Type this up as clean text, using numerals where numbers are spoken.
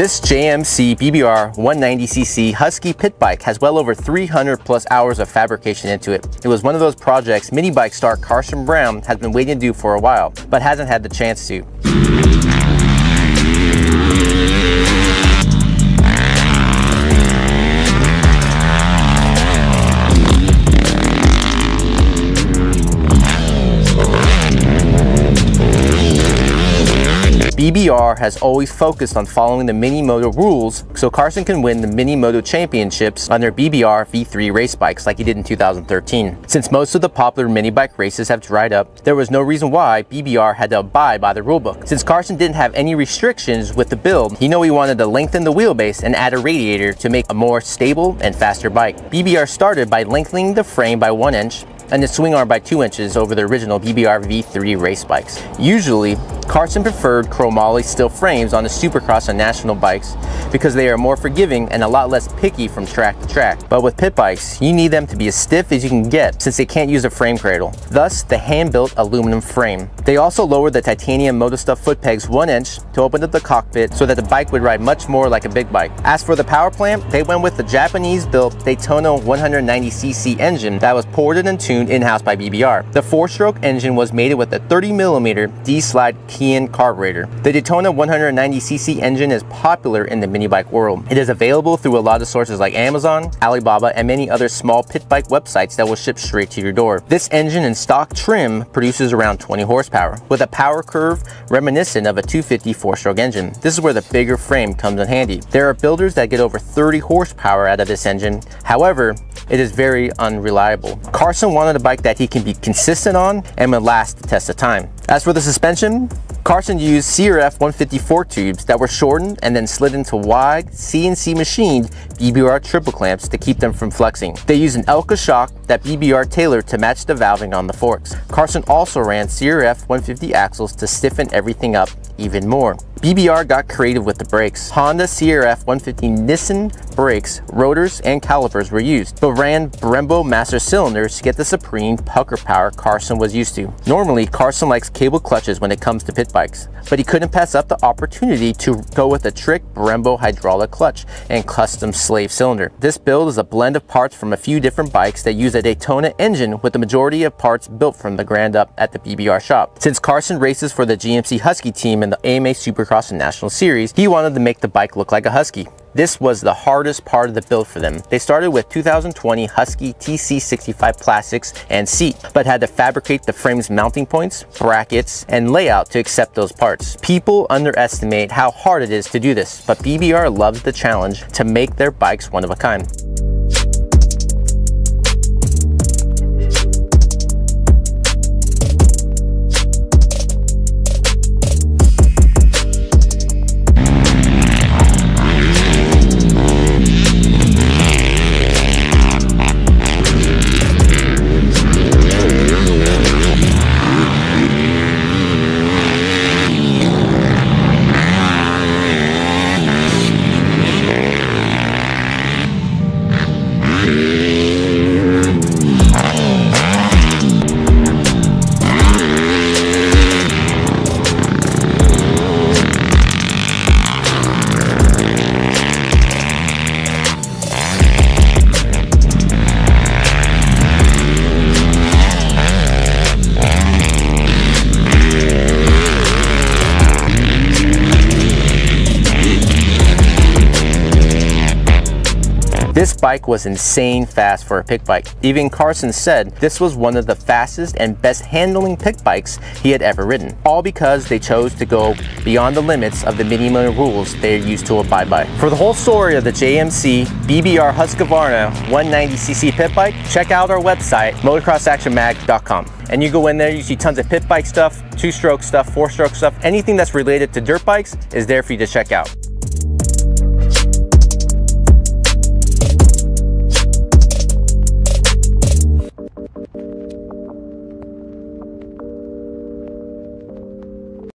This JMC BBR 190cc Husky pit bike has well over 300 plus hours of fabrication into it. It was one of those projects mini bike star Carson Brown has been waiting to do for a while, but hasn't had the chance to. BBR has always focused on following the mini moto rules so Carson can win the mini moto championships on their BBR V3 race bikes like he did in 2013. Since most of the popular mini bike races have dried up, there was no reason why BBR had to abide by the rulebook. Since Carson didn't have any restrictions with the build, he knew he wanted to lengthen the wheelbase and add a radiator to make a more stable and faster bike. BBR started by lengthening the frame by 1 inch and the swing arm by 2 inches over the original BBR V3 race bikes. Usually, Carson preferred chromoly steel frames on the Supercross and national bikes because they are more forgiving and a lot less picky from track to track. But with pit bikes, you need them to be as stiff as you can get since they can't use a frame cradle. Thus, the hand-built aluminum frame. They also lowered the titanium MotoStuff foot pegs 1 inch to open up the cockpit so that the bike would ride much more like a big bike. As for the power plant, they went with the Japanese-built Daytona 190cc engine that was ported and tuned in-house by BBR. The 4-stroke engine was mated with a 30mm D-slide Kian carburetor. The Daytona 190cc engine is popular in the mini bike world. It is available through a lot of sources like Amazon, Alibaba, and many other small pit bike websites that will ship straight to your door. This engine in stock trim produces around 20 horsepower, with a power curve reminiscent of a 250 4-stroke engine. This is where the bigger frame comes in handy. There are builders that get over 30 horsepower out of this engine. However, it is very unreliable. Carson wanted a bike that he can be consistent on and would last the test of time. As for the suspension, Carson used CRF 154 tubes that were shortened and then slid into wide CNC machined BBR triple clamps to keep them from flexing. They used an Elka shock that BBR tailored to match the valving on the forks. Carson also ran CRF 150 axles to stiffen everything up even more. BBR got creative with the brakes. Honda CRF 150 Nissan brakes, rotors, and calipers were used, but ran Brembo master cylinders to get the supreme pucker power Carson was used to. Normally, Carson likes cable clutches when it comes to pit bikes, but he couldn't pass up the opportunity to go with a trick Brembo hydraulic clutch and custom slave cylinder. This build is a blend of parts from a few different bikes that use a Daytona engine, with the majority of parts built from the ground up at the BBR shop. Since Carson races for the GMC Husky team in the AMA Supercross and National Series, he wanted to make the bike look like a Husky. This was the hardest part of the build for them. They started with 2020 Husky TC65 plastics and seat, but had to fabricate the frame's mounting points, brackets, and layout to accept those parts. People underestimate how hard it is to do this, but BBR loves the challenge to make their bikes one of a kind. This bike was insane fast for a pit bike. Even Carson said this was one of the fastest and best handling pit bikes he had ever ridden. All because they chose to go beyond the limits of the minimum rules they are used to abide by. For the whole story of the JMC BBR Husqvarna 190cc pit bike, check out our website, motocrossactionmag.com. And you go in there, you see tons of pit bike stuff, 2-stroke stuff, 4-stroke stuff, anything that's related to dirt bikes is there for you to check out.